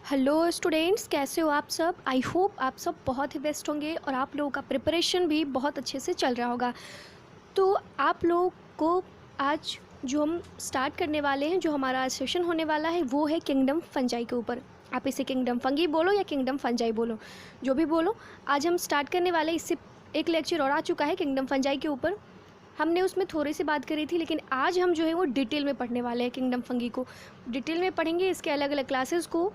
Hello students, कैसे हो आप सब। आई होप आप सब बहुत ही बेस्ट होंगे और आप लोगों का प्रिपरेशन भी बहुत अच्छे से चल रहा होगा। तो आप लोग को आज जो हम स्टार्ट करने वाले हैं, जो हमारा आज सेशन होने वाला है, वो है किंगडम फंजाई के ऊपर। आप इसे किंगडम फंगी बोलो या किंगडम फंजाई बोलो, जो भी बोलो। आज हम स्टार्ट करने वाले, इससे एक लेक्चर और आ चुका है किंगडम फंजाई के ऊपर। हमने उसमें थोड़ी सी बात करी थी, लेकिन आज हम जो है वो डिटेल में पढ़ने वाले हैं। किंगडम फंगी को डिटेल में पढ़ेंगे, इसके अलग अलग क्लासेस को,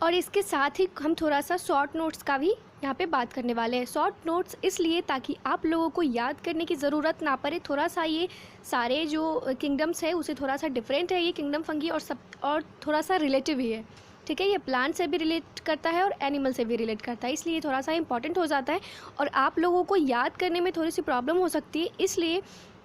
और इसके साथ ही हम थोड़ा सा शॉर्ट नोट्स का भी यहाँ पे बात करने वाले हैं। शॉर्ट नोट्स इसलिए ताकि आप लोगों को याद करने की ज़रूरत ना पड़े। थोड़ा सा ये सारे जो किंगडम्स है उसे थोड़ा सा डिफरेंट है ये किंगडम फंगी, और थोड़ा सा रिलेटिव भी है। ठीक है, ये प्लांट से भी रिलेट करता है और एनिमल से भी रिलेट करता है, इसलिए थोड़ा सा इंपॉर्टेंट हो जाता है और आप लोगों को याद करने में थोड़ी सी प्रॉब्लम हो सकती है। इसलिए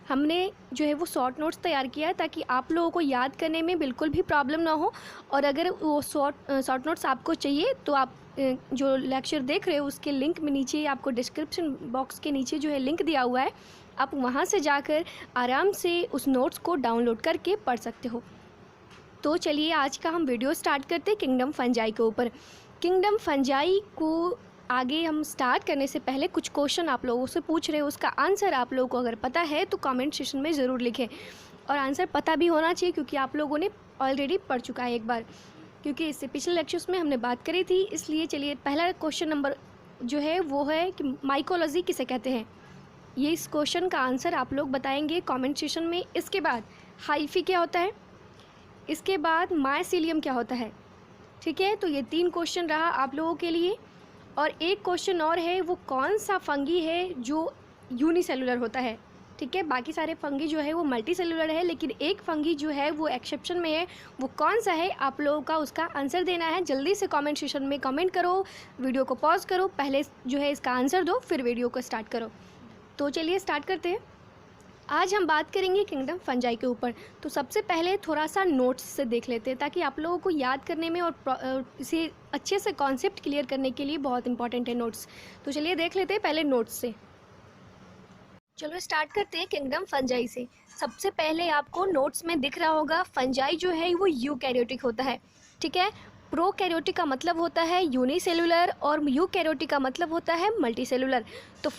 हमने जो है वो शॉर्ट नोट्स तैयार किया है ताकि आप लोगों को याद करने में बिल्कुल भी प्रॉब्लम ना हो। और अगर वो शॉर्ट नोट्स आपको चाहिए तो आप जो लेक्चर देख रहे हो उसके लिंक में नीचे, आपको डिस्क्रिप्शन बॉक्स के नीचे जो है लिंक दिया हुआ है, आप वहाँ से जाकर आराम से उस नोट्स को डाउनलोड करके पढ़ सकते हो। तो चलिए आज का हम वीडियो स्टार्ट करते हैं किंगडम फंजाई के ऊपर। किंगडम फंजाई को आगे हम स्टार्ट करने से पहले कुछ क्वेश्चन आप लोगों से पूछ रहे हो, उसका आंसर आप लोगों को अगर पता है तो कमेंट सेक्शन में ज़रूर लिखें। और आंसर पता भी होना चाहिए क्योंकि आप लोगों ने ऑलरेडी पढ़ चुका है एक बार, क्योंकि इससे पिछले लेक्चर्स में हमने बात करी थी। इसलिए चलिए पहला क्वेश्चन नंबर जो है वो है कि माइकोलॉजी किसे कहते हैं। ये इस क्वेश्चन का आंसर आप लोग बताएंगे कॉमेंट सेक्शन में। इसके बाद हाइफी क्या होता है, इसके बाद माइसीलियम क्या होता है। ठीक है, तो ये 3 क्वेश्चन रहा आप लोगों के लिए। और एक क्वेश्चन और है, वो कौन सा फंगी है जो यूनिसेलुलर होता है। ठीक है, बाकी सारे फंगी जो है वो मल्टी सेलुलर है, लेकिन एक फंगी जो है वो एक्सेप्शन में है। वो कौन सा है आप लोगों का उसका आंसर देना है। जल्दी से कमेंट सेक्शन में कमेंट करो, वीडियो को पॉज करो, पहले जो है इसका आंसर दो, फिर वीडियो को स्टार्ट करो। तो चलिए स्टार्ट करते हैं। आज हम बात करेंगे किंगडम फंजाई के ऊपर। तो सबसे पहले थोड़ा सा नोट्स से देख लेते हैं ताकि आप लोगों को याद करने में और इसे अच्छे से कॉन्सेप्ट क्लियर करने के लिए बहुत इंपॉर्टेंट है नोट्स। तो चलिए देख लेते हैं पहले नोट्स से। चलो स्टार्ट करते हैं किंगडम फंजाई से। सबसे पहले आपको नोट्स में दिख रहा होगा फंजाई जो है वो यूकैरियोटिक होता है। ठीक है, प्रोकैरियोटिक का मतलब होता है यूनिसेलुलर और यूकैरियोटिक का मतलब होता है मल्टीसेलुलर। तो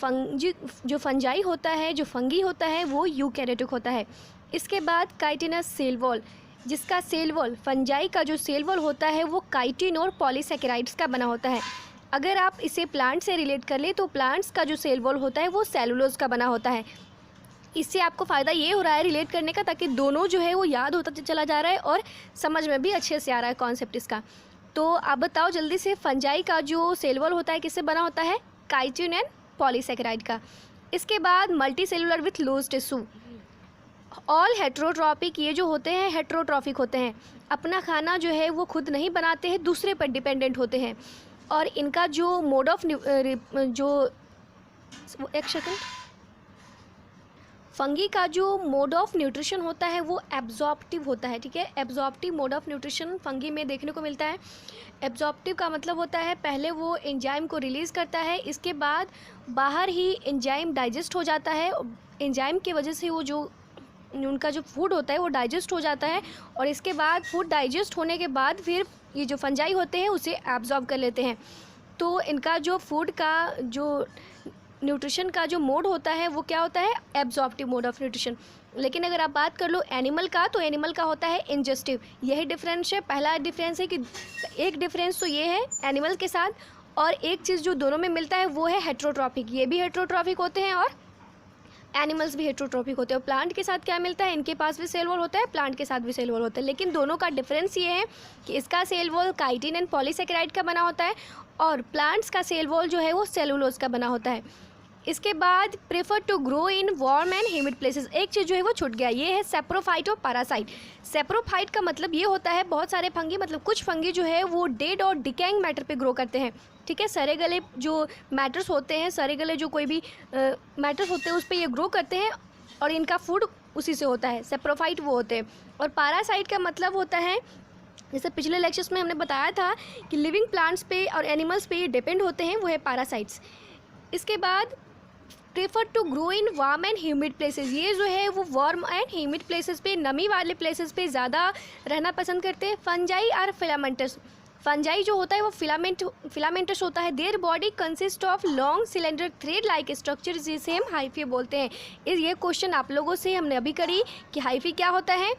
जो फंजाई होता है, जो फंगी होता है, वो यूकैरियोटिक होता है। इसके बाद काइटिनस सेल वॉल, जिसका सेल वॉल, फंजाई का जो सेल वॉल होता है वो काइटिन और पॉलीसेकेराइड्स का बना होता है। अगर आप इसे प्लांट से रिलेट कर ले तो प्लांट्स का जो सेल वॉल होता है वो सेलुलोज का बना होता है। इससे आपको फ़ायदा ये हो रहा है रिलेट करने का, ताकि दोनों जो है वो याद होता चला जा रहा है और समझ में भी अच्छे से आ रहा है कॉन्सेप्ट इसका। तो आप बताओ जल्दी से, फंजाई का जो सेल वॉल होता है किससे बना होता है, काइटिन एंड पॉलीसेकेराइड का। इसके बाद multi cellular with loose tissue. All heterotrophic, ये जो होते हैं हेट्रोट्रॉफिक होते हैं, अपना खाना जो है वो खुद नहीं बनाते हैं, दूसरे पर डिपेंडेंट होते हैं। और इनका जो मोड ऑफ एक सेकंड, फंगी का जो मोड ऑफ न्यूट्रिशन होता है वो एब्जॉर्प्टिव होता है। ठीक है, absorptive mode of nutrition fungi में देखने को मिलता है। एब्जॉर्प्टिव का मतलब होता है पहले वो एंजाइम को रिलीज़ करता है, इसके बाद बाहर ही एंजाइम डाइजेस्ट हो जाता है। एंजाइम की वजह से वो जो उनका जो फूड होता है वो डाइजेस्ट हो जाता है, और इसके बाद फूड डाइजेस्ट होने के बाद फिर ये जो फंजाई होते हैं उसे एब्जॉर्ब कर लेते हैं। तो इनका जो फूड का जो न्यूट्रिशन का जो मोड होता है वो क्या होता है, एब्जॉर्प्टिव मोड ऑफ न्यूट्रिशन। लेकिन अगर आप बात कर लो एनिमल का, तो एनिमल का होता है इंजेस्टिव। यही डिफरेंस है, पहला डिफरेंस है कि एक डिफरेंस तो ये है एनिमल के साथ, और एक चीज़ जो दोनों में मिलता है वो है हेट्रोट्रॉपिक। ये भी हेट्रोट्रॉपिक होते हैं और एनिमल्स भी हेट्रोट्रॉपिक होते हैं। प्लांट के साथ क्या मिलता है, इनके पास भी सेल वॉल होता है, प्लांट के साथ भी सेल वॉल होता है, लेकिन दोनों का डिफरेंस ये है कि इसका cell wall chitin and polysaccharide का बना होता है और प्लांट्स का सेल वॉल जो है वो सेलुलोज का बना होता है। इसके बाद prefer to grow in warm and humid places. एक चीज़ जो है वो छूट गया, ये है सेप्रोफाइट और पैरासाइट। सेप्रोफाइट का मतलब ये होता है बहुत सारे फंगी, मतलब कुछ फंगी जो है वो डेड और डिकैइंग मैटर पे ग्रो करते हैं। ठीक है, सड़े गले जो मैटर्स होते हैं, सड़े गले जो कोई भी मैटर्स होते हैं उस पर ये ग्रो करते हैं और इनका फूड उसी से होता है। सेप्रोफाइट वो होते हैं। और पैरासाइट का मतलब होता है, जैसे पिछले लेक्चर्स में हमने बताया था कि लिविंग प्लांट्स पे और एनिमल्स पे ये डिपेंड होते हैं, वो है पैरासाइट्स। इसके बाद prefer to grow in warm and humid places. ये जो है वो वार्म एंड ह्यूमिड प्लेसेस पे, नमी वाले प्लेसेस पे ज़्यादा रहना पसंद करते हैं। Fungi are filamentous. फंजाई जो होता है वो फिलामेंटस होता है। Their body consist of long cylinder thread like structure, जिसे हम हाइफी बोलते हैं। ये क्वेश्चन आप लोगों से हमने अभी करी कि हाइफी क्या होता है।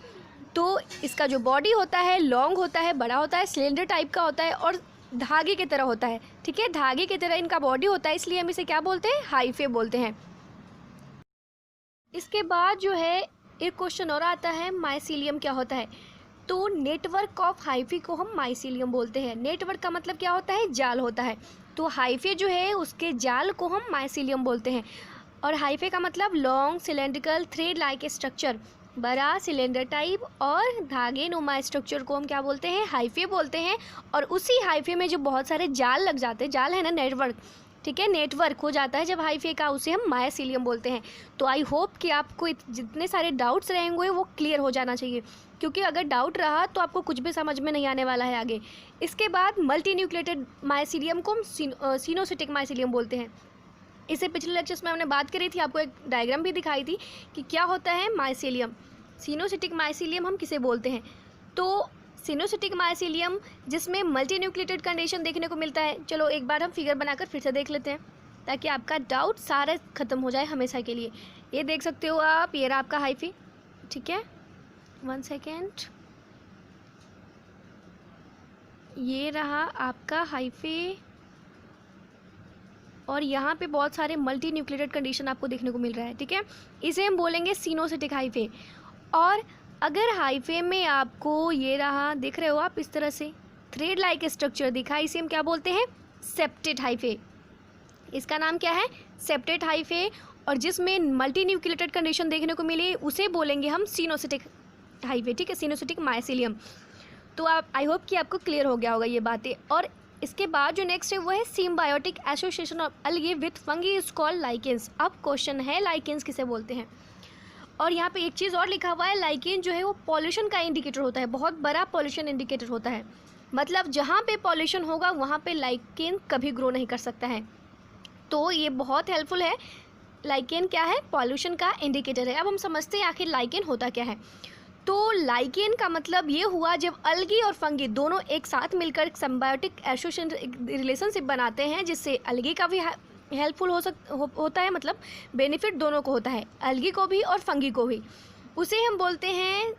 तो इसका जो बॉडी होता है लॉन्ग होता है, बड़ा होता है, सिलेंडर टाइप का होता है और धागे की तरह होता है। ठीक है, धागे की तरह इनका बॉडी होता है, इसलिए हम इसे क्या बोलते हैं, हाइफे बोलते हैं। इसके बाद जो है एक क्वेश्चन और आता है, माइसीलियम क्या होता है। तो नेटवर्क ऑफ हाइफी को हम माइसीलियम बोलते हैं। नेटवर्क का मतलब क्या होता है, जाल होता है। तो हाइफे जो है उसके जाल को हम माइसीलियम बोलते हैं। और हाइफे का मतलब long cylindrical thread like structure, बड़ा सिलेंडर टाइप और धागे नुमा स्ट्रक्चर को हम क्या बोलते हैं, हाइफे बोलते हैं। और उसी हाइफे में जो बहुत सारे जाल लग जाते हैं, जाल है ना नेटवर्क, ठीक है, नेटवर्क हो जाता है जब हाइफे का, उसे हम माइसीलियम बोलते हैं। तो आई होप कि आपको जितने सारे डाउट्स रहेंगे वो क्लियर हो जाना चाहिए, क्योंकि अगर डाउट रहा तो आपको कुछ भी समझ में नहीं आने वाला है आगे। इसके बाद मल्टी न्यूक्लिएटेड माइसीलियम को हम सिनोसिटिक माइसीलियम बोलते हैं। इसे पिछले लेक्चर्स में हमने बात करी थी, आपको एक डायग्राम भी दिखाई थी कि क्या होता है माइसीलियम। सिनोसिटिक माइसीलियम हम किसे बोलते हैं, तो सिनोसिटिक माइसीलियम जिसमें मल्टी न्यूक्लिएटेड कंडीशन देखने को मिलता है। चलो एक बार हम फिगर बनाकर फिर से देख लेते हैं ताकि आपका डाउट सारा ख़त्म हो जाए हमेशा के लिए। ये देख सकते हो आप, ये रहा आपका हाइफी, ठीक है, 1 सेकेंड, ये रहा आपका हाइफे और यहाँ पे बहुत सारे मल्टी न्यूक्लिएटेड कंडीशन आपको देखने को मिल रहा है। ठीक है, इसे हम बोलेंगे सिनोसिटिक हाइफे। और अगर हाइफे में आपको ये रहा, देख रहे हो आप, इस तरह से थ्रेड लाइक स्ट्रक्चर दिखा, इसे हम क्या बोलते हैं, सेप्टेट हाइफे। इसका नाम क्या है, सेप्टेट हाइफे। और जिसमें मल्टी न्यूक्लिएटेड कंडीशन देखने को मिली उसे बोलेंगे हम सिनोसिटिक हाइफे। ठीक है, सिनोसिटिक माइसीलियम। तो आप, आई होप कि आपको क्लियर हो गया होगा ये बातें। और इसके बाद जो नेक्स्ट है वो है सिम्बायोटिक एसोसिएशन ऑफ अलगे with fungi is called lichens. अब क्वेश्चन है लाइकेंस किसे बोलते हैं। और यहाँ पे एक चीज़ और लिखा हुआ है, लाइकेन जो है वो पॉल्यूशन का इंडिकेटर होता है, बहुत बड़ा पॉल्यूशन इंडिकेटर होता है। मतलब जहाँ पे पॉल्यूशन होगा वहाँ पे लाइकेन कभी ग्रो नहीं कर सकता है। तो ये बहुत हेल्पफुल है। लाइकेन क्या है, पॉल्यूशन का इंडिकेटर है। अब हम समझते हैं आखिर लाइकेन होता क्या है। तो लाइकेन का मतलब ये हुआ जब अलगी और फंगी दोनों एक साथ मिलकर सिम्बायोटिक एसोसिएशन रिलेशनशिप बनाते हैं, जिससे अलगी का भी हेल्पफुल होता है, मतलब बेनिफिट दोनों को होता है, अलगी को भी और फंगी को भी। उसे हम बोलते हैं,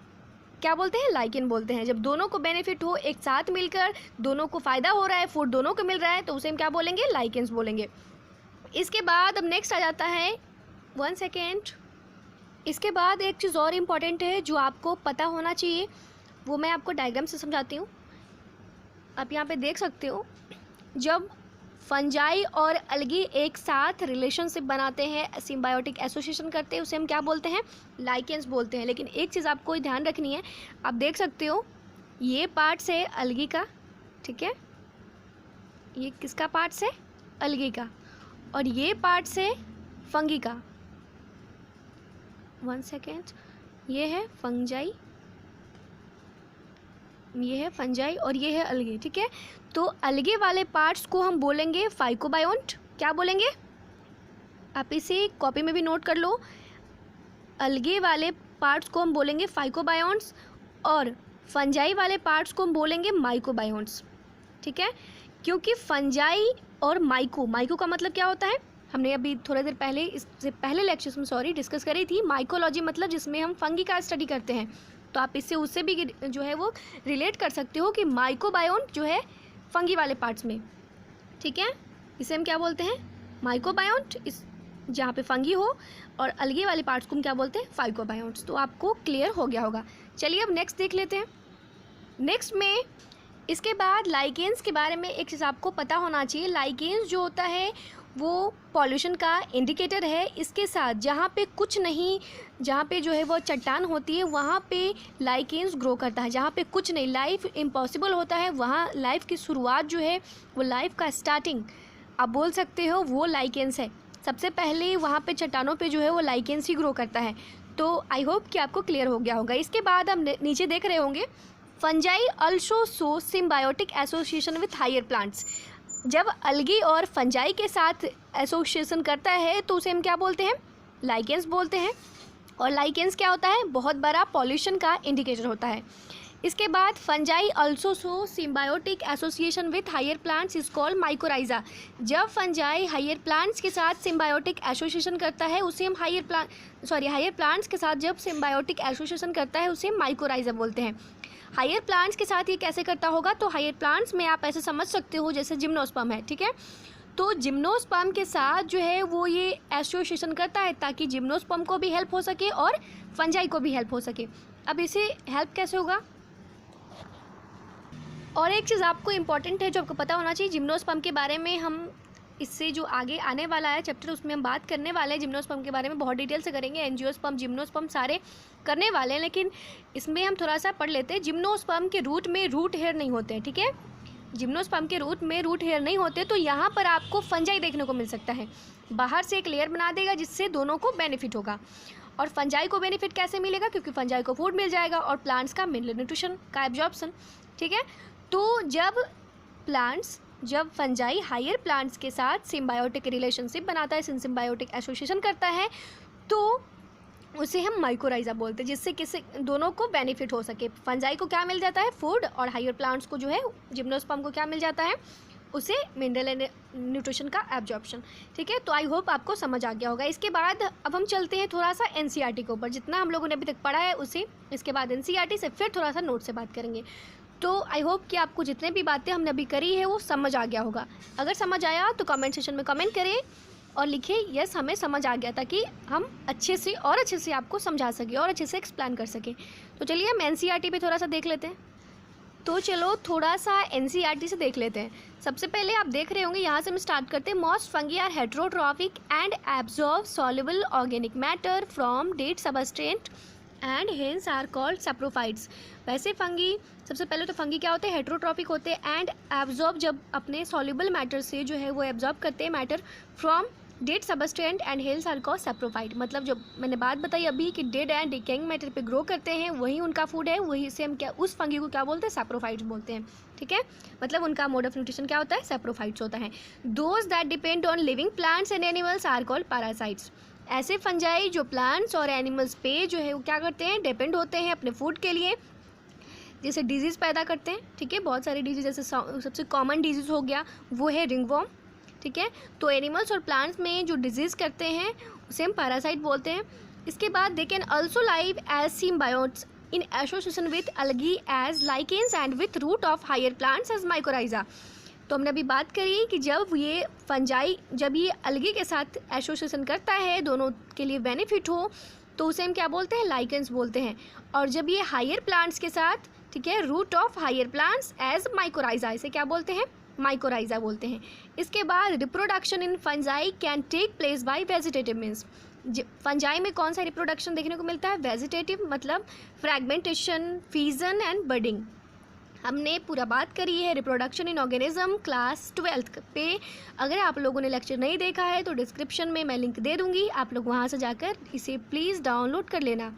क्या बोलते हैं, लाइकेन बोलते हैं। जब दोनों को बेनिफिट हो, एक साथ मिलकर दोनों को फ़ायदा हो रहा है, फूड दोनों को मिल रहा है, तो उसे हम क्या बोलेंगे, लाइकेंस बोलेंगे। इसके बाद अब नेक्स्ट आ जाता है, 1 सेकेंड, इसके बाद एक चीज़ और इम्पॉर्टेंट है जो आपको पता होना चाहिए, वो मैं आपको डायग्राम से समझाती हूँ। आप यहाँ पे देख सकते हो, जब फंजाई और अलगी एक साथ रिलेशनशिप बनाते हैं, सिम्बायोटिक एसोसिएशन करते हैं, उसे हम क्या बोलते हैं, लाइकेंस बोलते हैं। लेकिन एक चीज़ आपको ध्यान रखनी है, आप देख सकते हो ये पार्ट्स है अलगी का, ठीक है, ये किसका पार्ट्स है, अलगी का, और ये पार्ट्स है फंगी का। 1 सेकेंड, ये है फंजाई, ये है फंजाई और ये है अलगी। ठीक है, तो अलगे वाले पार्ट्स को हम बोलेंगे फाइकोबायोन्ट। क्या बोलेंगे, आप इसे कॉपी में भी नोट कर लो, अलगे वाले पार्ट्स को हम बोलेंगे फाइकोबायोन्ट्स और फंजाई वाले पार्ट्स को हम बोलेंगे माइकोबायोन्ट्स। ठीक है, क्योंकि फंजाई और माइको का मतलब क्या होता है, हमने अभी थोड़ी देर पहले, इससे पहले लेक्चर्स में डिस्कस करी थी। माइकोलॉजी मतलब जिसमें हम फंगी का स्टडी करते हैं, तो आप इससे उससे भी जो है वो रिलेट कर सकते हो कि माइकोबायोन्ट जो है फंगी वाले पार्ट्स में। ठीक है, इसे हम क्या बोलते हैं, माइकोबायोन्ट, इस जहाँ पे फंगी हो, और अलगे वाले पार्ट्स को हम क्या बोलते हैं, फाइकोबायोन्ट्स। तो आपको क्लियर हो गया होगा। चलिए अब नेक्स्ट देख लेते हैं। नेक्स्ट में इसके बाद लाइकेंस के बारे में एक चीज़ आपको पता होना चाहिए, लाइकेंस जो होता है वो पॉल्यूशन का इंडिकेटर है। इसके साथ जहाँ पे कुछ नहीं, जहाँ पे जो है वो चट्टान होती है, वहाँ पे लाइकेंस ग्रो करता है। जहाँ पे कुछ नहीं, लाइफ इम्पॉसिबल होता है, वहाँ लाइफ की शुरुआत जो है वो, लाइफ का स्टार्टिंग आप बोल सकते हो, वो लाइकेंस है। सबसे पहले वहाँ पे चट्टानों पे जो है वो लाइकेंस ही ग्रो करता है। तो आई होप कि आपको क्लियर हो गया होगा। इसके बाद हम नीचे देख रहे होंगे, fungi also show symbiotic association with higher plants. जब अलगी और फंजाई के साथ एसोसिएशन करता है तो उसे हम क्या बोलते हैं, लाइकेंस बोलते हैं। और लाइकेंस क्या होता है, बहुत बड़ा पॉल्यूशन का इंडिकेटर होता है। इसके बाद fungi also show symbiotic association with higher plants is called mycorrhiza. जब फंजाई हायर प्लांट्स के साथ सिम्बायोटिक एसोसिएशन करता है उसे हम हायर प्लांट्स के साथ जब सिम्बायोटिक एसोसिएशन करता है उसे माइकोराइजा बोलते हैं। हायर प्लांट्स के साथ ये कैसे करता होगा, तो हायर प्लांट्स में आप ऐसे समझ सकते हो जैसे जिम्नोस्पर्म है, ठीक है। तो जिम्नोस्पर्म के साथ जो है वो ये एसोसिएशन करता है ताकि जिम्नोस्पर्म को भी हेल्प हो सके और फंजाई को भी हेल्प हो सके। अब इसे हेल्प कैसे होगा, और एक चीज़ आपको इम्पॉर्टेंट है जो आपको पता होना चाहिए, जिम्नोस्पर्म के बारे में हम इससे जो आगे आने वाला है चैप्टर उसमें हम बात करने वाले हैं। जिम्नोस्पर्म के बारे में बहुत डिटेल से करेंगे, एंजियोस्पर्म जिम्नोस्पर्म सारे करने वाले हैं, लेकिन इसमें हम थोड़ा सा पढ़ लेते हैं। जिम्नोस्पर्म के रूट में रूट हेयर नहीं होते हैं, ठीक है। जिम्नोस्पर्म के रूट में रूट हेयर नहीं होते, तो यहाँ पर आपको फंजाई देखने को मिल सकता है। बाहर से एक लेयर बना देगा जिससे दोनों को बेनिफिट होगा। और फंजाई को बेनिफिट कैसे मिलेगा, क्योंकि फंजाई को फूड मिल जाएगा और प्लांट्स का मिनरल न्यूट्रिशन का एब्जॉर्प्शन, ठीक है। तो जब फंजाई हायर प्लांट्स के साथ सिम्बायोटिक रिलेशनशिप बनाता है, सिम्बायोटिक एसोसिएशन करता है, तो उसे हम माइकोराइजा बोलते हैं, जिससे किसी दोनों को बेनिफिट हो सके। फंजाई को क्या मिल जाता है, फूड, और हायर प्लांट्स को जो है जिम्नोस्पर्म को क्या मिल जाता है, उसे मिनरल न्यूट्रिशन का एब्जॉर्प्शन, ठीक है। तो आई होप आपको समझ आ गया होगा। इसके बाद अब हम चलते हैं थोड़ा सा एनसीईआरटी के ऊपर। जितना हम लोगों ने अभी तक पढ़ा है उसे इसके बाद एनसीईआरटी से फिर थोड़ा सा नोट से बात करेंगे। तो आई होप कि आपको जितने भी बातें हमने अभी करी है वो समझ आ गया होगा। अगर समझ आया तो कमेंट सेक्शन में कमेंट करें और लिखें यस हमें समझ आ गया, ताकि हम अच्छे से आपको समझा सकें और अच्छे से एक्सप्लेन कर सकें। तो चलिए हम एनसीईआरटी पे थोड़ा सा देख लेते हैं। तो चलो थोड़ा सा एनसीईआरटी से देख लेते हैं। सबसे पहले आप देख रहे होंगे, यहाँ से हम स्टार्ट करते हैं। Most fungi are heterotrophic and absorb soluble organic matter from dead substrates and hence are called saprophytes. वैसे फंगी, सबसे पहले तो फंगी क्या होते हैं, हेट्रोट्रॉफिक होते हैं, एंड एब्जॉर्ब, जब अपने सॉल्युबल मैटर से जो है वो एब्जॉर्ब करते हैं matter from dead substrates and hence are called saprophyte. मतलब जो मैंने बात बताई अभी कि डेड एंड डिकेइंग मैटर पे ग्रो करते हैं, वही उनका फूड है, वही से हम क्या उस फंगी को क्या बोलते हैं, सैप्रोफाइट्स बोलते हैं, ठीक है। मतलब उनका मोड ऑफ न्यूट्रिशन क्या होता है, सैप्रोफाइट्स होता है। Those that depend on living plants and animals are called parasites. ऐसे फंजाई जो प्लांट्स और एनिमल्स पे जो है वो क्या करते हैं, डिपेंड होते हैं अपने फूड के लिए, जैसे डिजीज़ पैदा करते हैं, ठीक है। बहुत सारी डिजीज़, जैसे सबसे कॉमन डिजीज़ हो गया वो है रिंगवॉर्म, ठीक है। तो एनिमल्स और प्लांट्स में जो डिजीज़ करते हैं उसे हम पैरासाइट बोलते हैं। इसके बाद they can also live as symbiotes in association with algae as lichens and with root of higher plants as mycorrhiza. तो हमने अभी बात करी कि जब ये फंजाई जब ये अलगी के साथ एसोसिएशन करता है, दोनों के लिए बेनिफिट हो, तो उसे हम क्या बोलते हैं, लाइकेंस बोलते हैं। और जब ये हायर प्लांट्स के साथ, ठीक है, root of higher plants as mycorrhiza, इसे क्या बोलते हैं, माइकोराइजा बोलते हैं। इसके बाद reproduction in fungi can take place by vegetative means. Fungi में कौन सा रिप्रोडक्शन देखने को मिलता है, वेजिटेटिव, मतलब फ्रैगमेंटेशन, फीजन एंड बडिंग। हमने पूरा बात करी है रिप्रोडक्शन इन ऑर्गेनिज्म क्लास 12 पे। अगर आप लोगों ने लेक्चर नहीं देखा है तो डिस्क्रिप्शन में मैं लिंक दे दूंगी, आप लोग वहाँ से जाकर इसे प्लीज़ डाउनलोड कर लेना,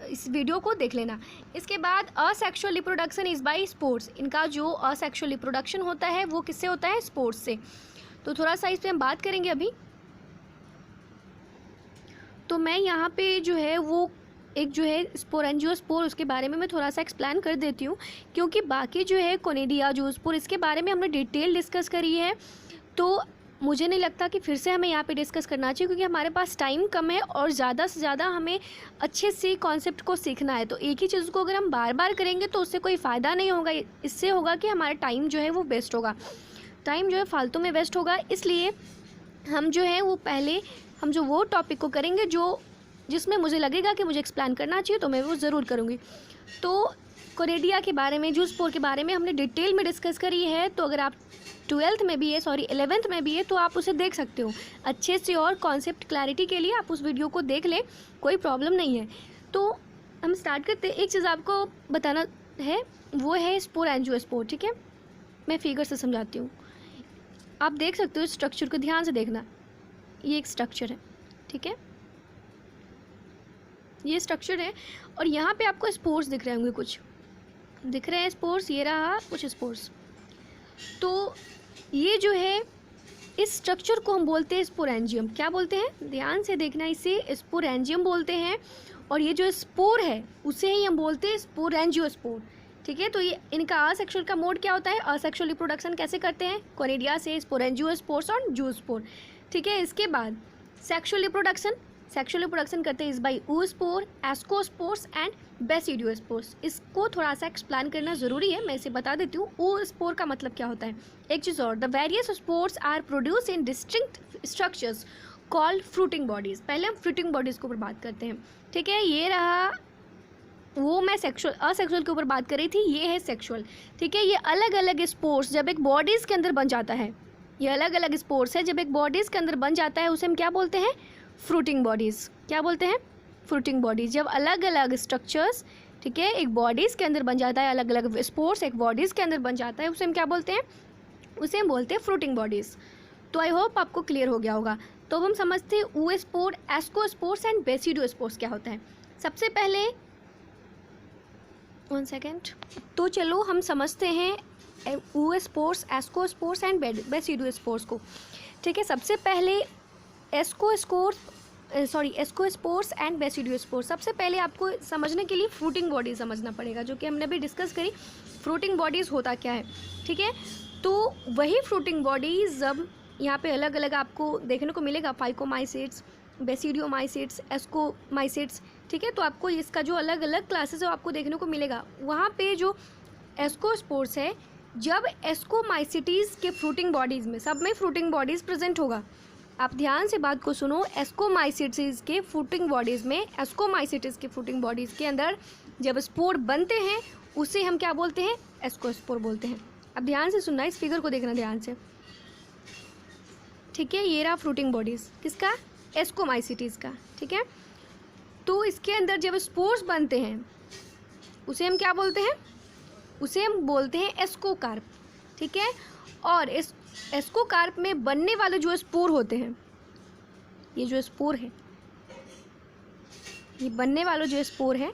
इस वीडियो को देख लेना। इसके बाद asexual reproduction is by sports. इनका जो असेक्सुअल रिप्रोडक्शन होता है वो किससे होता है, स्पोर्ट्स से। तो थोड़ा सा इस पर हम बात करेंगे अभी। तो मैं यहाँ पे जो है वो एक जो है स्पोरेंजियोस्पोर, उसके बारे में मैं थोड़ा सा एक्सप्लेन कर देती हूँ, क्योंकि बाकी जो है कोनिडिया जूस्पोर, इसके बारे में हमने डिटेल डिस्कस करी है, तो मुझे नहीं लगता कि फिर से हमें यहाँ पे डिस्कस करना चाहिए, क्योंकि हमारे पास टाइम कम है और ज़्यादा से ज़्यादा हमें अच्छे से कॉन्सेप्ट को सीखना है। तो एक ही चीज़ को अगर हम बार बार करेंगे तो उससे कोई फ़ायदा नहीं होगा, इससे होगा कि हमारा टाइम जो है वो वेस्ट होगा, टाइम जो है फालतू में वेस्ट होगा। इसलिए हम जो है वो पहले हम जो वो टॉपिक को करेंगे जो जिसमें मुझे लगेगा कि मुझे एक्सप्लेन करना चाहिए तो मैं वो ज़रूर करूँगी। तो कोनिडिया के बारे में, जूस्पोर के बारे में हमने डिटेल में डिस्कस करी है, तो अगर आप 11th में भी है, 11th में भी है, तो आप उसे देख सकते हो अच्छे से, और कॉन्सेप्ट क्लैरिटी के लिए आप उस वीडियो को देख लें, कोई प्रॉब्लम नहीं है। तो हम स्टार्ट करते हैं। एक चीज़ आपको बताना है, वो है स्पोरेंजियोस्पोर, ठीक है। मैं फिगर से समझाती हूँ, आप देख सकते हो स्ट्रक्चर को ध्यान से देखना। ये एक स्ट्रक्चर है, ठीक है, ये स्ट्रक्चर है, और यहाँ पे आपको स्पोर्स दिख रहे होंगे, कुछ दिख रहे हैं स्पोर्स, ये रहा कुछ स्पोर्स। तो ये जो है इस स्ट्रक्चर को हम बोलते हैं स्पोरेंजियम। क्या बोलते हैं, ध्यान से देखना, इसे स्पोरेंजियम बोलते हैं। और ये जो स्पोर है उसे ही हम बोलते हैं स्पोरेंजियोस्पोर। ठीक है, तो ये इनका असेक्सुअल का मोड क्या होता है, असेक्सुअल रिप्रोडक्शन कैसे करते हैं, कोनिडिया से स्पोरेंजियोस्पोर्स और जूस्पोर। ठीक है, इसके बाद सेक्सुअल रिप्रोडक्शन करते हैं इस by oospore, ascospores and basidiospores. इसको थोड़ा सा एक्सप्लेन करना ज़रूरी है, मैं इसे बता देती हूँ। oospore का मतलब क्या होता है। एक चीज़ और, the various spores are produce in distinct structures called fruiting bodies. पहले हम फ्रूटिंग बॉडीज़ के ऊपर बात करते हैं। ठीक है, ये रहा, वो मैं असेक्सुअल के ऊपर बात कर रही थी, ये है सेक्सुअल। ठीक है, ये अलग अलग स्पोर्स जब एक बॉडीज़ के अंदर बन जाता है, ये अलग अलग स्पोर्स है जब एक बॉडीज़ के अंदर बन जाता है, उसे हम क्या बोलते हैं, फ्रूटिंग बॉडीज़। क्या बोलते हैं, फ्रूटिंग बॉडीज़। जब अलग अलग स्ट्रक्चर्स, ठीक है, एक बॉडीज़ के अंदर बन जाता है, अलग अलग स्पोर्स एक बॉडीज़ के अंदर बन जाता है, उसे हम क्या बोलते हैं, उसे हम बोलते हैं फ्रूटिंग बॉडीज़। तो आई होप आपको क्लियर हो गया होगा। तो हम समझते हैं oospore, एस्कोस्पोर्स एंड बेसिडियोस्पोर्स क्या होता है। सबसे पहले 1 सेकेंड, तो चलो हम समझते हैं oospores, एस्कोस्पोर्स एंड बेसिडियोस्पोर्स को। ठीक है, सबसे पहले एस्कोस्पोर्स एंड बेसिडियोस्पोर्स। सबसे पहले आपको समझने के लिए फ्रूटिंग बॉडी समझना पड़ेगा, जो कि हमने अभी डिस्कस करी। फ्रूटिंग बॉडीज़ होता क्या है, ठीक है, तो वही फ्रूटिंग बॉडीज़ जब यहाँ पे अलग अलग आपको देखने को मिलेगा, फाइकोमाइसिट्स, बेसिडियोमाइसिट्स, एस्कोमाइसिट्स। ठीक है, तो आपको इसका जो अलग अलग क्लासेस है आपको देखने को मिलेगा। वहाँ पे जो एस्कोस्पोर्स है, जब एस्कोमाइसिटीज़ के फ्रूटिंग बॉडीज़ में, सब में फ्रूटिंग बॉडीज़ प्रेजेंट होगा। आप ध्यान से बात को सुनो, एस्कोमाइसिटीज़ के फ्रूटिंग बॉडीज़ में, एस्कोमाइसिटीज़ के फ्रूटिंग बॉडीज़ के अंदर जब स्पोर बनते हैं उसे हम क्या बोलते हैं, एस्कोस्पोर बोलते हैं। अब ध्यान से सुनना, इस फिगर को देखना ध्यान से। ठीक है, ये रहा फ्रूटिंग बॉडीज़ किसका, एस्कोमाइसिटीज़ का। ठीक है, तो इसके अंदर जब स्पोर्स बनते हैं उसे हम क्या बोलते हैं, उसे हम बोलते हैं एस्कोकार्प। ठीक है, और इस एस्कोकार्प में बनने वाले जो स्पोर होते हैं, ये जो स्पोर है, ये बनने वाला जो स्पोर है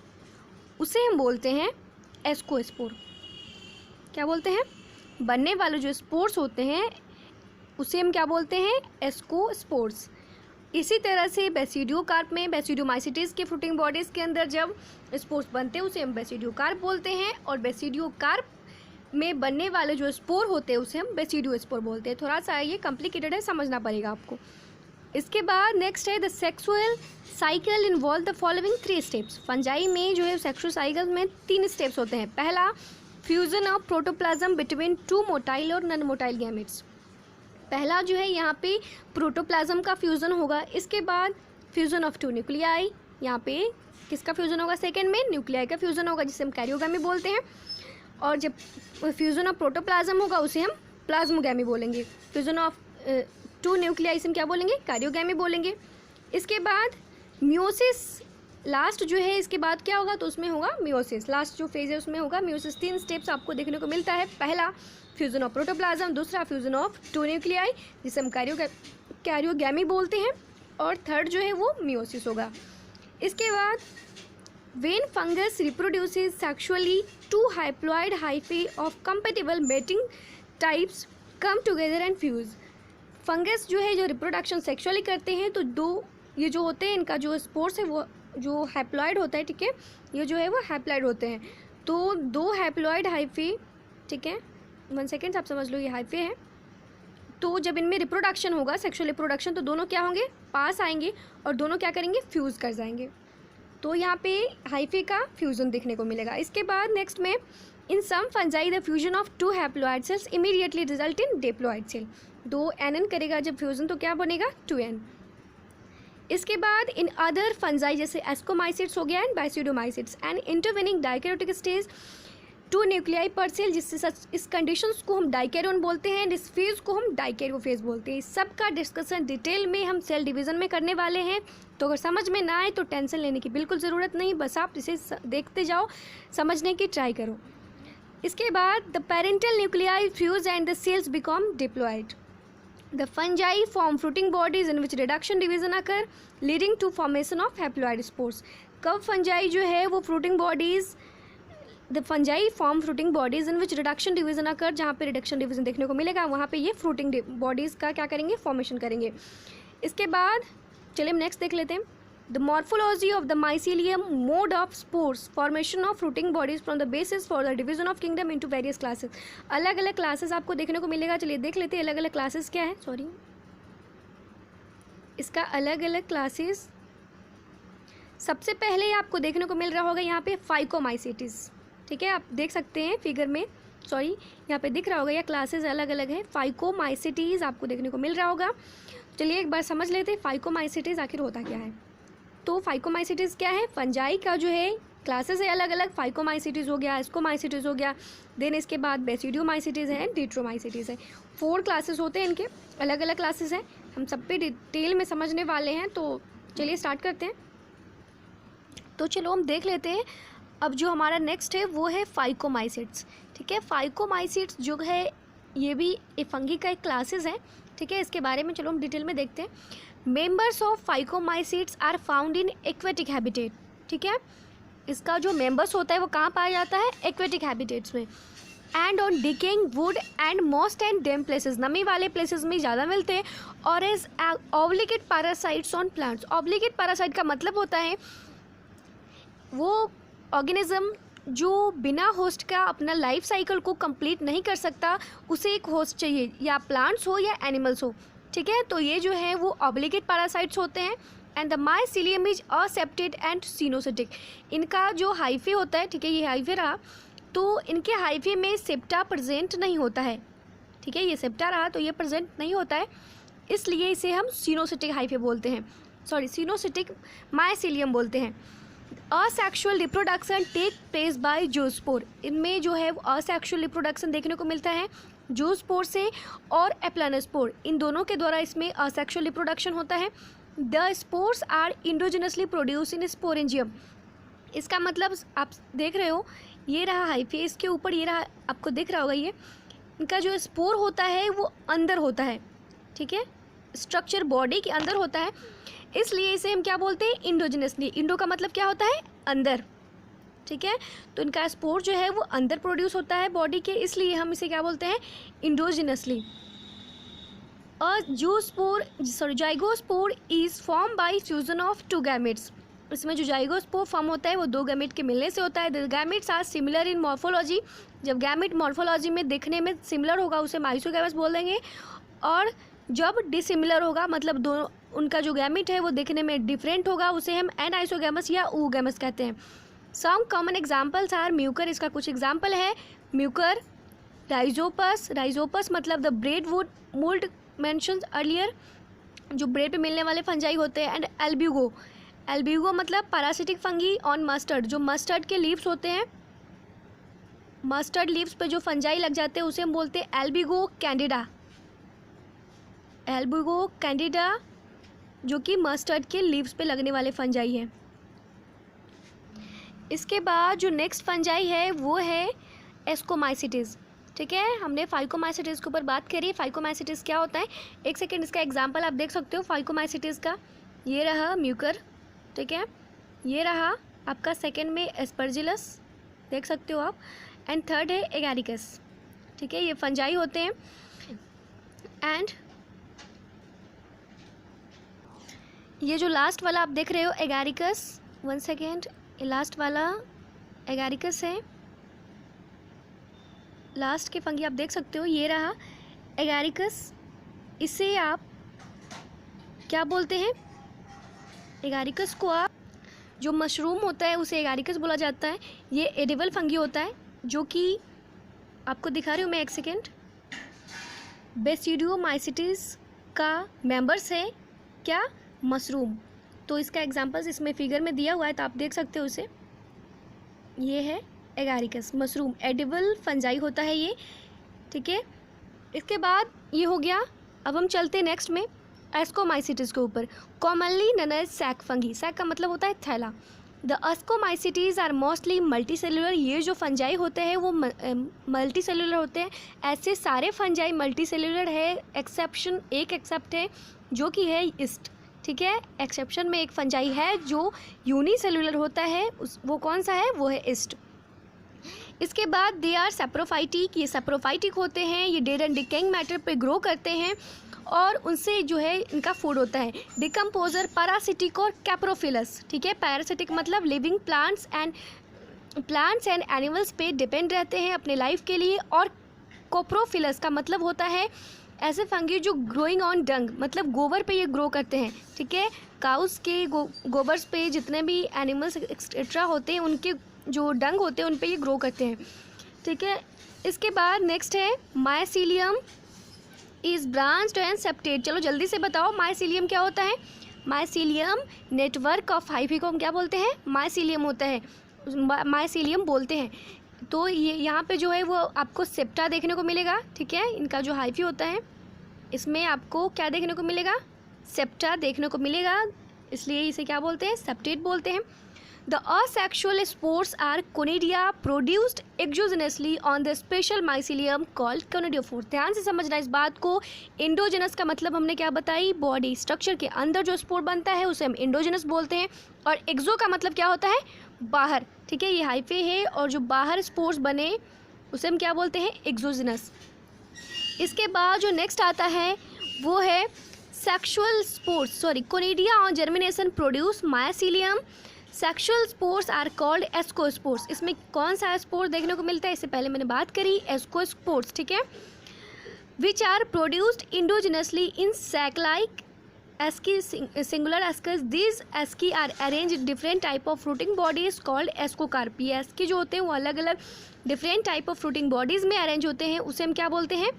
उसे हम बोलते हैं एस्कोस्पोर। क्या बोलते हैं, बनने वाले जो स्पोर्स होते हैं उसे हम क्या बोलते हैं, एस्कोस्पोर्स। इसी तरह से बेसिडियोकार्प में, बेसिडियोमाइसिटीज़ के फ्रूटिंग बॉडीज़ के अंदर जब स्पोर्स बनते हैं उसे हम बेसिडियोकार्प बोलते हैं, और बेसिडियोकार्प में बनने वाले जो स्पोर होते हैं उसे हम बेसिडियोस्पोर बोलते हैं। थोड़ा सा ये कॉम्प्लिकेटेड है, समझना पड़ेगा आपको। इसके बाद नेक्स्ट है the sexual cycle involve the following 3 steps. Fungi में जो है सेक्सुअल साइकिल में 3 स्टेप्स होते हैं। पहला, fusion of protoplasm between 2 motile और नॉन मोटाइल गैमेट्स। पहला जो है यहाँ पे प्रोटोप्लाज्म का फ्यूज़न होगा। इसके बाद फ्यूज़न ऑफ 2 न्यूक्लियाई, यहाँ पे किसका फ्यूज़न होगा, सेकेंड में न्यूक्लियाई का फ्यूज़न होगा, जिसे हम कैरियोगैमी बोलते हैं। और जब फ्यूज़न ऑफ प्रोटोप्लाज्म होगा उसे हम प्लाज्मोगैमी बोलेंगे। फ्यूज़न ऑफ 2 न्यूक्लियाई से हम क्या बोलेंगे, कैरियोगैमी बोलेंगे। इसके बाद मियोसिस लास्ट जो है, इसके बाद क्या होगा, तो उसमें होगा मियोसिस। लास्ट जो फेज है उसमें होगा मियोसिस। 3 स्टेप्स आपको देखने को मिलता है। पहला फ्यूज़न ऑफ प्रोटोप्लाज्म, दूसरा फ्यूज़न ऑफ 2 न्यूक्लियाई जिसे हम कैरियोगैमी बोलते हैं, और थर्ड जो है वो मियोसिस होगा। इसके बाद when fungus reproduces sexually 2 haploid hyphae of compatible mating types come together and fuse. Fungus जो है, जो रिप्रोडक्शन सेक्सुअली करते हैं, तो 2 ये जो होते हैं, इनका जो स्पोर्स है वो जो हैप्लॉइड होता है, ठीक है, ये जो है वो हैप्लॉइड होते हैं। तो 2 हैप्लॉइड हाइफे, ठीक है, 1 सेकेंड आप समझ लो, ये हाइफे है। तो जब इनमें रिप्रोडक्शन होगा, सेक्सुअल रिप्रोडक्शन, तो दोनों क्या होंगे, पास आएंगे और दोनों क्या करेंगे, फ्यूज़ कर जाएंगे। तो यहाँ पे हाइफे का फ्यूज़न देखने को मिलेगा। इसके बाद नेक्स्ट में in some fungi the fusion of 2 haploid cells immediately result in diploid cell. 2 NN करेगा जब फ्यूज़न, तो क्या बनेगा, 2N। इसके बाद इन अदर फंजाई जैसे एस्कोमाइसिट्स हो गया and basidiomycetes and intervening dikaryotic stage 2 nuclei per cell, जिससे इस कंडीशंस को हम डाइकैरियोन बोलते हैं, इस फेज़ को हम डाइकैरियोफेज बोलते हैं। इस सब का डिस्कशन डिटेल में हम सेल डिवीज़न में करने वाले हैं। तो अगर समझ में ना आए तो टेंशन लेने की बिल्कुल ज़रूरत नहीं, बस आप इसे देखते जाओ, समझने की ट्राई करो। इसके बाद the parental nuclei fuse and the sales become diploid. The fungi form fruiting bodies in which reduction division occur, leading to formation of haploid spores. कब fungi जो है वो fruiting bodies, the fungi form fruiting bodies in which reduction division occur, जहाँ पे reduction division देखने को मिलेगा वहाँ पे ये fruiting bodies का क्या करेंगे, formation करेंगे। इसके बाद चलिए हम नेक्स्ट देख लेते हैं। The morphology of the mycelium, mode of spores, formation of fruiting bodies from the basis for the division of kingdom into various classes. अलग अलग क्लासेस आपको देखने को मिलेगा। चलिए देख लेते हैं अलग अलग क्लासेस क्या है। सॉरी, इसका अलग अलग क्लासेस सबसे पहले आपको देखने को मिल रहा होगा यहाँ पे फाइकोमाइसीटीज। ठीक है, आप देख सकते हैं फिगर में, सॉरी यहाँ पे दिख रहा होगा, या क्लासेस अलग अलग हैं। फाइकोमाइसीटीज आपको देखने को मिल रहा होगा। चलिए एक बार समझ लेते हैं फाइकोमाइसीटीज आखिर होता क्या है। तो फाइकोमाइसीटीज क्या है, फंजाई का जो है क्लासेस है अलग अलग। फाइकोमाइसीटीज हो गया, एस्कोमाइसीटीज हो गया, देन इसके बाद बेसिडियोमाइसीटीज है, डिट्रोमाइसीटीज है। 4 क्लासेस होते हैं इनके, अलग अलग क्लासेस हैं। हम सब पे डिटेल में समझने वाले हैं, तो चलिए स्टार्ट करते हैं। तो चलो हम देख लेते हैं। अब जो हमारा नेक्स्ट है वो है फाइकोमाइसीट्स। ठीक है, फाइकोमाइसीट्स जो है ये भी एक फंगी का एक क्लासेस है। ठीक है, इसके बारे में चलो हम डिटेल में देखते हैं। Members of phycomycetes are found in aquatic habitat. ठीक है, इसका जो मेंबर्स होता है वो कहाँ पाया जाता है, एक्वेटिक हैबिटेट्स में। And on decaying wood and moist and damp places, नमी वाले प्लेसेस में ज़्यादा मिलते हैं। और as obligate parasites on plants. Obligate parasite का मतलब होता है वो ऑर्गेनिज्म जो बिना होस्ट का अपना लाइफ साइकिल को कंप्लीट नहीं कर सकता, उसे एक होस्ट चाहिए, या प्लांट्स हो या एनिमल्स हो। ठीक है, तो ये जो है वो ऑब्लिगेट पैरासाइट्स होते हैं। And the mycelium is aseptate and coenocytic. इनका जो हाइफे होता है, ठीक है, ये हाइफे रहा, तो इनके हाइफे में सेप्टा प्रेजेंट नहीं होता है। ठीक है, ये सेप्टा रहा तो ये प्रेजेंट नहीं होता है, इसलिए इसे हम सिनोसिटिक हाइफे बोलते हैं, सॉरी सिनोसिटिक माइसीलियम बोलते हैं। Asexual reproduction take place by zoospore. इनमें जो है असेक्सुअल रिप्रोडक्शन देखने को मिलता है जूस्पोर से, और एप्लानोस्पोर, इन दोनों के द्वारा इसमें असेक्सुअल रिप्रोडक्शन होता है। The spores are endogenously produce in sporangium. इसका मतलब आप देख रहे हो, ये रहा हाइफे, इसके ऊपर ये रहा, आपको दिख रहा होगा, ये इनका जो स्पोर होता है वो अंदर होता है। ठीक है, स्ट्रक्चर बॉडी के अंदर होता है, इसलिए इसे हम क्या बोलते हैं, इंडोजिनसली। इंडो का मतलब क्या होता है, अंदर। ठीक है, तो इनका स्पोर जो है वो अंदर प्रोड्यूस होता है बॉडी के, इसलिए हम इसे क्या बोलते हैं, endogenously. Zygospore is form by fusion of 2 gametes. इसमें जो जाइगोस्पोर फॉर्म होता है वो 2 गैमेट के मिलने से होता है। The gametes are similar in morphology. जब गैमेट मॉर्फोलॉजी में दिखने में सिमिलर होगा उसे माइसोगैमस बोल देंगे, और जब डिसिमिलर होगा मतलब दोनों उनका जो गैमेट है वो दिखने में डिफरेंट होगा, उसे हम एनाइसोगैमस या oogamous कहते हैं। Some common examples are mucor. इसका कुछ एग्जाम्पल है, म्यूकर, राइजोपस। राइजोपस मतलब the bread wood mould mentions earlier, जो ब्रेड पे मिलने वाले फंजाई होते हैं। And albugo. एल्ब्यूगो मतलब पैरासिटिक फंगी ऑन मस्टर्ड, जो मस्टर्ड के लीव्स होते हैं, मस्टर्ड लीव्स पे जो फंजाई लग जाते हैं उसे हम बोलते हैं एल्ब्यूगो कैंडिडा। एल्ब्यूगो कैंडिडा जो कि मस्टर्ड के लीव्स पे लगने वाले फंजाई है। इसके बाद जो नेक्स्ट फंजाई है वो है एस्कोमाइसीटीज। ठीक है, हमने फाइकोमाइसीटीज के ऊपर बात करी। फाइकोमाइसीटीज क्या होता है, एक सेकेंड, इसका एग्जांपल आप देख सकते हो फाइकोमाइसीटीज का। ये रहा म्यूकर, ठीक है, ये रहा आपका सेकेंड में एस्परजिलस, देख सकते हो आप, एंड थर्ड है एगैरिकस। ठीक है, ये फंजाई होते हैं। एंड ये जो लास्ट वाला आप देख रहे हो एगैरिकस, 1 सेकेंड, ये लास्ट वाला एगैरिकस है, लास्ट के फंगी आप देख सकते हो, ये रहा एगैरिकस। इसे आप क्या बोलते हैं, एगैरिकस को आप, जो मशरूम होता है उसे एगैरिकस बोला जाता है। ये एडिबल फंगी होता है, जो कि आपको दिखा रही हूँ मैं, एक सेकेंड। बेसिडियोमाइसीटीज का मेंबर्स है क्या, मशरूम। तो इसका एग्जांपल्स इसमें फिगर में दिया हुआ है, तो आप देख सकते हो उसे। ये है एगैरिकस, मशरूम, एडिबल फंजाई होता है ये। ठीक है, इसके बाद ये हो गया। अब हम चलते हैं नेक्स्ट में एस्कोमाइसीटीज के ऊपर। Commonly known as sac fungi. Sac का मतलब होता है थैला। The ascomycetes are mostly multicellular. ये जो फंजाई होते हैं वो मल्टी सेलुलर होते हैं। ऐसे सारे फंजाई मल्टी सेलुलर है, एक्सेप्शन, एक एक्सेप्ट है जो कि है ईस्ट। ठीक है, एक्सेप्शन में एक फंजाई है जो यूनिसेलुलर होता है, वो कौन सा है, वो है ईस्ट। इसके बाद दे आर सैप्रोफाइटिक। ये सैप्रोफाइटिक होते हैं, ये डेड एंड डिकेइंग मैटर पे ग्रो करते हैं और उनसे जो है इनका फूड होता है। डिकम्पोजर पैरासिटिक और कैप्रोफिलस, ठीक है। पैरासिटिक मतलब लिविंग प्लांट्स एंड एनिमल्स पे डिपेंड रहते हैं अपने लाइफ के लिए, और कोप्रोफिलस का मतलब होता है ऐसे फंगी जो ग्रोइंग ऑन डंग, मतलब गोबर पे ये ग्रो करते हैं, ठीक है। काउस के गोबर्स पे जितने भी एनिमल्स एक्सेट्रा होते हैं उनके जो डंग होते हैं उन पे ये ग्रो करते हैं, ठीक है। इसके बाद नेक्स्ट है mycelium is branched and septate. चलो जल्दी से बताओ माइसीलियम क्या होता है। माइसीलियम नेटवर्क ऑफ हाइफी को हम क्या बोलते हैं, माइसीलियम होता है, माइसीलियम बोलते हैं। तो ये यहाँ पे जो है वो आपको सेप्टा देखने को मिलेगा, ठीक है। इनका जो हाइफी होता है इसमें आपको क्या देखने को मिलेगा, सेप्टा देखने को मिलेगा, इसलिए इसे क्या बोलते हैं, सेप्टेट बोलते हैं। The asexual spores are conidia produced exogenously on the special mycelium called conidiophore. ध्यान से समझना इस बात को। इंडोजेनस का मतलब हमने क्या बताई, बॉडी स्ट्रक्चर के अंदर जो स्पोर बनता है उसे हम इंडोजेनस बोलते हैं, और एक्सो का मतलब क्या होता है, बाहर, ठीक है। ये हाइफे है और जो बाहर स्पोर्स बने उसे हम क्या बोलते हैं, एक्सोजेनस। इसके बाद जो नेक्स्ट आता है वो है sexual spores, conidia on germination produce mycelium. Sexual spores are called ascospores. इसमें कौन सा स्पोर्स देखने को मिलता है, इससे पहले मैंने बात करी, एस्कोस्पोर्स, ठीक है। Which are produced endogenously in sac like asci singular ascus. These asci are arrange different type of fruiting bodies called ascocarps. Asci जो होते हैं वो अलग अलग different type of fruiting bodies में अरेंज होते हैं, उसे हम क्या बोलते हैं,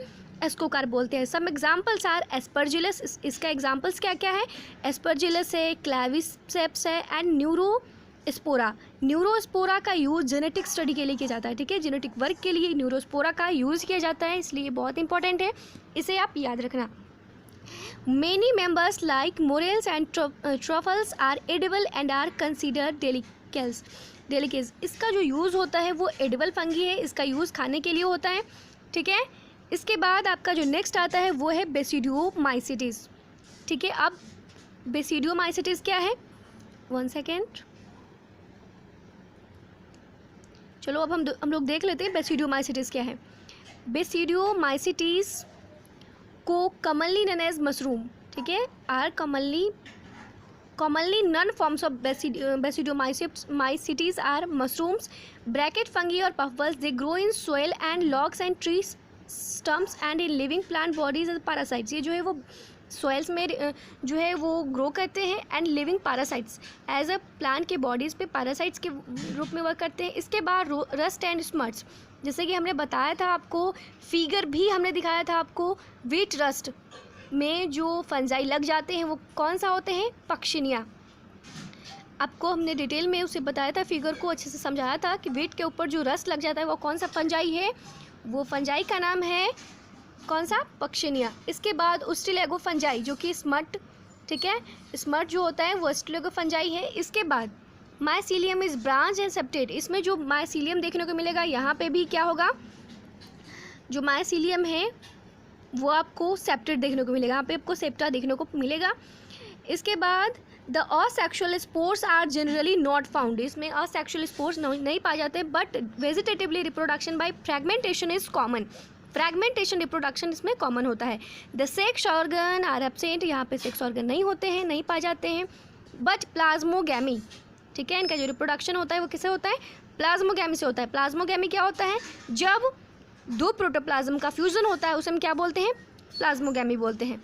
एस्कोकार्प बोलते हैं। सम एग्जाम्पल्स आर एस्परजिलस, इसका एग्जाम्पल्स क्या क्या है, एस्परजिलस है, क्लैविसेप्स है, एंड न्यूरोस्पोरा। न्यूरोस्पोरा का यूज़ जेनेटिक स्टडी के लिए किया जाता है, ठीक है। जेनेटिक वर्क के लिए न्यूरोस्पोरा का यूज़ किया जाता है, इसलिए बहुत इंपॉर्टेंट है, इसे आप याद रखना। Many members like morels and truffles are edible and are considered delicates। इसका जो यूज़ होता है वो एडिबल फंगी है, इसका यूज़ खाने के लिए होता है, ठीक है। इसके बाद आपका जो नेक्स्ट आता है वो है बेसिडियोमाइसिटिस, ठीक है। अब बेसिडियोमाइसिटिस क्या है, 1 सेकेंड, चलो अब हम लोग देख लेते हैं बेसिडियोमाइसिटिस क्या है। बेसिडियोमाइसिटिस को कॉमनली नोन एज मशरूम, ठीक है, are commonly none forms of basidiomycetes are mushrooms, bracket fungi or puffballs. They grow in soil and logs and trees stumps and in living plant bodies as parasites। ये जो है वो soils में जो है वो ग्रो करते हैं and living parasites as a plant के बॉडीज़ पे पैरासाइट्स के रूप में वर्क करते हैं। इसके बाद रस्ट एंड स्मट्स, जैसे कि हमने बताया था आपको, फिगर भी हमने दिखाया था आपको, व्हीट रस्ट में जो फंजाई लग जाते हैं वो कौन सा होते हैं, पक्षिनिया। आपको हमने डिटेल में उसे बताया था, फिगर को अच्छे से समझाया था कि व्हीट के ऊपर जो रस्ट लग जाता है वो कौन सा फंजाई है, वो फंजाई का नाम है कौन सा, पक्षिनिया। इसके बाद उस्टिलेगो फंजाई जो कि स्मट, ठीक है, स्मट जो होता है वो उस्टिलेगो फंजाई है। इसके बाद mycelium is branch and septate. इसमें जो माइसीलियम देखने को मिलेगा यहाँ पे भी क्या होगा, जो माइसीलियम है वो आपको सेप्टेट देखने को मिलेगा, यहाँ पे आपको सेप्टा देखने को मिलेगा। इसके बाद the asexual spores are generally not found. इसमें असेक्सुअल स्पोर्स नहीं पाए जाते, but vegetatively reproduction by fragmentation is common. Fragmentation reproduction इसमें कॉमन होता है। The sex organ are absent, यहाँ पे सेक्स ऑर्गन नहीं होते हैं, नहीं पाए जाते हैं, बट प्लाज्मोगैमी, ठीक है, इनका जो रिप्रोडक्शन होता है वो किससे होता है, प्लाज्मोगैमी से होता है। प्लाज्मोगैमी क्या होता है, जब दो प्रोटोप्लाज्म का फ्यूजन होता है उसे हम क्या बोलते हैं, प्लाज्मोगैमी बोलते हैं।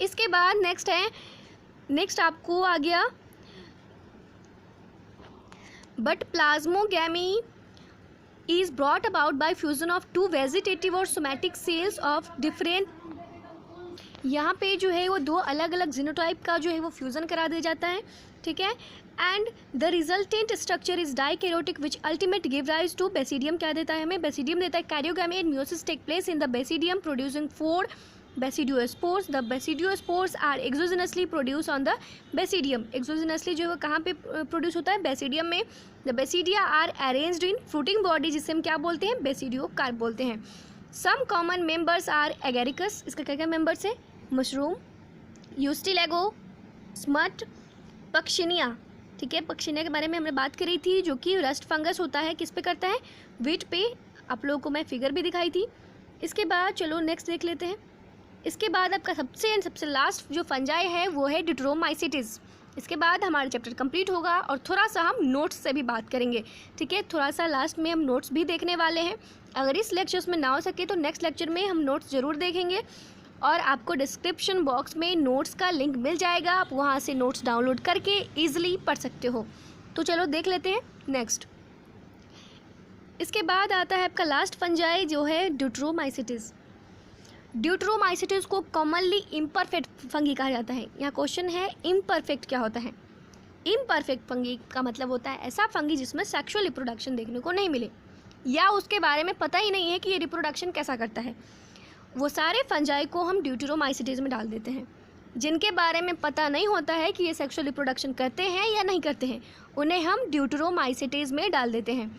इसके बाद नेक्स्ट आपको आ गया, but plasmogamy is brought about by fusion of two vegetative और somatic cells of different। यहाँ पे जो है वो दो अलग अलग जीनोटाइप का जो है वो फ्यूज़न करा दिया जाता है, ठीक है। And the resultant structure is dikaryotic which ultimate give rise to basidium. क्या देता है हमें, बेसिडियम देता है। Karyogamy and meiosis take place in the basidium producing 4 basidiospores. The basidiospores are exogenously produce on the basidium. Exogenously जो है कहाँ पे प्रोड्यूस होता है, बेसिडियम में। The basidia are arranged in fruiting body, जिसे हम क्या बोलते हैं, बेसिडियोकार्प बोलते हैं। Some common members are agaricus, इसका क्या क्या मेंबर्स है, मशरूम, यूस्टिलेगो, स्मट, पक्षिनिया, ठीक है। पक्षिनिया के बारे में हमने बात करी थी, जो कि रस्ट फंगस होता है, किस पे करता है, व्हीट पे। आप लोगों को मैं फिगर भी दिखाई थी। इसके बाद चलो नेक्स्ट देख लेते हैं। इसके बाद आपका सबसे लास्ट जो फंजाई है वो है ड्यूटेरोमाइसीट्स। इसके बाद हमारा चैप्टर कंप्लीट होगा और थोड़ा सा हम नोट्स से भी बात करेंगे, ठीक है। थोड़ा सा लास्ट में हम नोट्स भी देखने वाले हैं। अगर इस लेक्चर्स में ना हो सके तो नेक्स्ट लेक्चर में हम नोट्स ज़रूर देखेंगे और आपको डिस्क्रिप्शन बॉक्स में नोट्स का लिंक मिल जाएगा, आप वहाँ से नोट्स डाउनलोड करके ईजिली पढ़ सकते हो। तो चलो देख लेते हैं नेक्स्ट। इसके बाद आता है आपका लास्ट फंजाई जो है ड्यूटेरोमाइसीट्स। ड्यूटेरोमाइसीट्स को कॉमनली इम्परफेक्ट फंगी कहा जाता है। यहाँ क्वेश्चन है इम्परफेक्ट क्या होता है। इम्परफेक्ट फंगी का मतलब होता है ऐसा फंगी जिसमें सेक्सुअल रिप्रोडक्शन देखने को नहीं मिले या उसके बारे में पता ही नहीं है कि ये रिप्रोडक्शन कैसा करता है। वो सारे फंजाई को हम ड्यूटेरोमाइसीट्स में डाल देते हैं। जिनके बारे में पता नहीं होता है कि ये सेक्सुअल रिप्रोडक्शन करते हैं या नहीं करते हैं, उन्हें हम ड्यूटेरोमाइसीट्स में डाल देते हैं।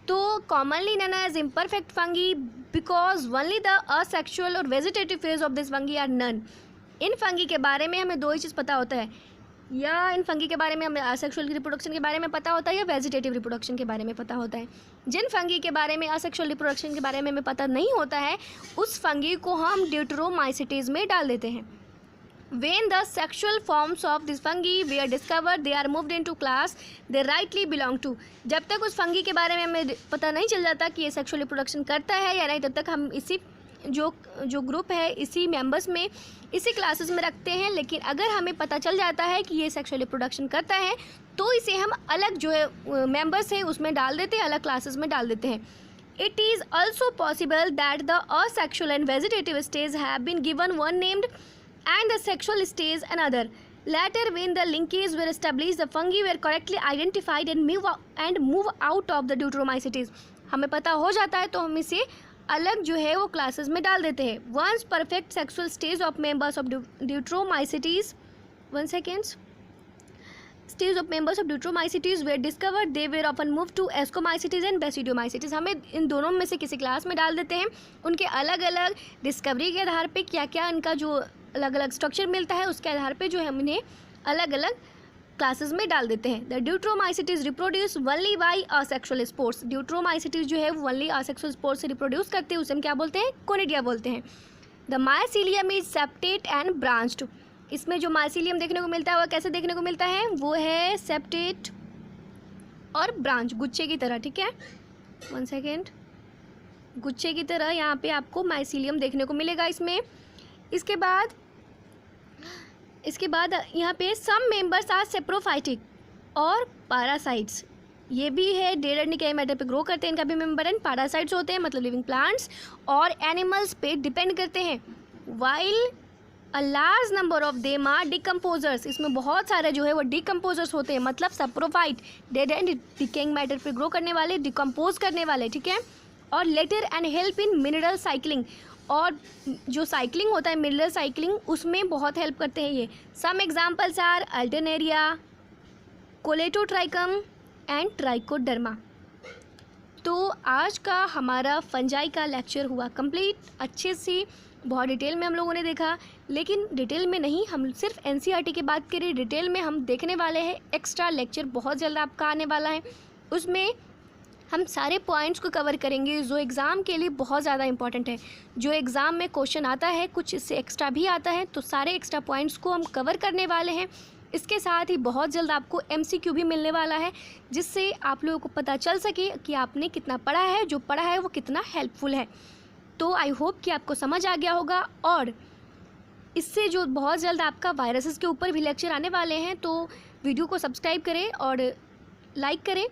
तो commonly known as imperfect fungi because only the asexual और vegetative phase of this fungi are known. इन फंगी के बारे में हमें दो ही चीज़ पता होता है, या इन फंगी के बारे में हमें असेक्सुअल रिप्रोडक्शन के बारे में पता होता है या वेजिटेटिव रिप्रोडक्शन के बारे में पता होता है। जिन फंगी के बारे में असेक्सुअल रिप्रोडक्शन के बारे में हमें पता नहीं होता है उस फंगी को हम ड्यूटेरोमाइसीट्स में डाल देते हैं। When the sexual forms of this fungi were discovered, they are moved into class they rightly belong to। जब तक उस फंगी के बारे में हमें पता नहीं चल जाता कि ये सेक्सुअल रिप्रोडक्शन करता है या नहीं, तब तक हम इसी जो ग्रुप है इसी मेंबर्स में इसी क्लासेस में रखते हैं। लेकिन अगर हमें पता चल जाता है कि ये सेक्सुअल रिप्रोडक्शन करता है तो इसे हम अलग जो है मेंबर्स हैं उसमें डाल देते हैं, अलग क्लासेस में डाल देते हैं। It is also possible that the asexual and vegetative stage have been given one named and the sexual stage another. Later, when the linkages were established, the fungi were correctly identified and move out of the ड्यूटेरोमाइसीट्स। हमें पता हो जाता है तो हम इसे अलग जो है वो क्लासेस में डाल देते हैं। Once perfect sexual stage of members of ड्यूटेरोमाइसीट्स stage of members of ड्यूटेरोमाइसीट्स were discovered, they were often moved to ascomycetes and बेसिडियोमाइसीट्स। हमें इन दोनों में से किसी क्लास में डाल देते हैं। उनके अलग अलग डिस्कवरी के आधार पे क्या क्या इनका जो अलग अलग स्ट्रक्चर मिलता है उसके आधार पे जो है हम इन्हें अलग अलग क्लासेस में डाल देते हैं। The deuteromycetes reproduce only by asexual spores. Deuteromycetes जो है वो ओनली असेक्सुअल स्पोर्स से रिप्रोड्यूस करते हैं, उसे हम क्या बोलते हैं, कोनिडिया बोलते हैं। The mycelium is septate and branched. इसमें जो माइसीलियम देखने को मिलता है वह कैसे देखने को मिलता है, वो है सेप्टेट और ब्रांच, गुच्छे की तरह, ठीक है। 1 सेकेंड, गुच्छे की तरह यहाँ पे आपको माइसीलियम देखने को मिलेगा इसमें। इसके बाद यहाँ पे सम मेंबर्स आर सेप्रोफाइटिक और पैरासाइट्स। ये भी है डेड एंड डिकेइंग मैटर पे ग्रो करते हैं, इनका भी मेंबर एंड पैरासाइट्स होते हैं, मतलब लिविंग प्लांट्स और एनिमल्स पे डिपेंड करते हैं। While a large number of them are decomposers. इसमें बहुत सारे जो है वो डिकम्पोजर्स होते हैं, मतलब saprophyte, dead and decaying matter पे ग्रो करने वाले, डिकम्पोज करने वाले, ठीक है। और litter and help in mineral cycling, और जो साइकिलिंग होता है मिनरल साइकिलिंग उसमें बहुत हेल्प करते हैं ये। Some examples are alternaria, colletotrichum and trichoderma. तो आज का हमारा फंजाई का लेक्चर हुआ कंप्लीट। अच्छे से बहुत डिटेल में हम लोगों ने देखा, लेकिन डिटेल में नहीं, हम सिर्फ एनसीईआरटी की बात करें, डिटेल में हम देखने वाले हैं। एक्स्ट्रा लेक्चर बहुत जल्द आपका आने वाला है, उसमें हम सारे पॉइंट्स को कवर करेंगे जो एग्ज़ाम के लिए बहुत ज़्यादा इंपॉर्टेंट है। जो एग्ज़ाम में क्वेश्चन आता है कुछ इससे एक्स्ट्रा भी आता है, तो सारे एक्स्ट्रा पॉइंट्स को हम कवर करने वाले हैं। इसके साथ ही बहुत जल्द आपको एमसीक्यू भी मिलने वाला है, जिससे आप लोगों को पता चल सके कि आपने कितना पढ़ा है, जो पढ़ा है वो कितना हेल्पफुल है। तो आई होप कि आपको समझ आ गया होगा। और इससे जो बहुत जल्द आपका वायरसेस के ऊपर भी लेक्चर आने वाले हैं, तो वीडियो को सब्सक्राइब करें और लाइक करें,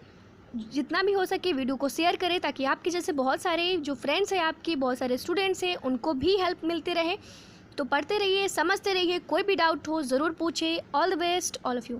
जितना भी हो सके वीडियो को शेयर करें, ताकि आपके जैसे बहुत सारे जो फ्रेंड्स हैं, आपकी बहुत सारे स्टूडेंट्स हैं, उनको भी हेल्प मिलती रहे। तो पढ़ते रहिए, समझते रहिए, कोई भी डाउट हो ज़रूर पूछे। All the best all of you.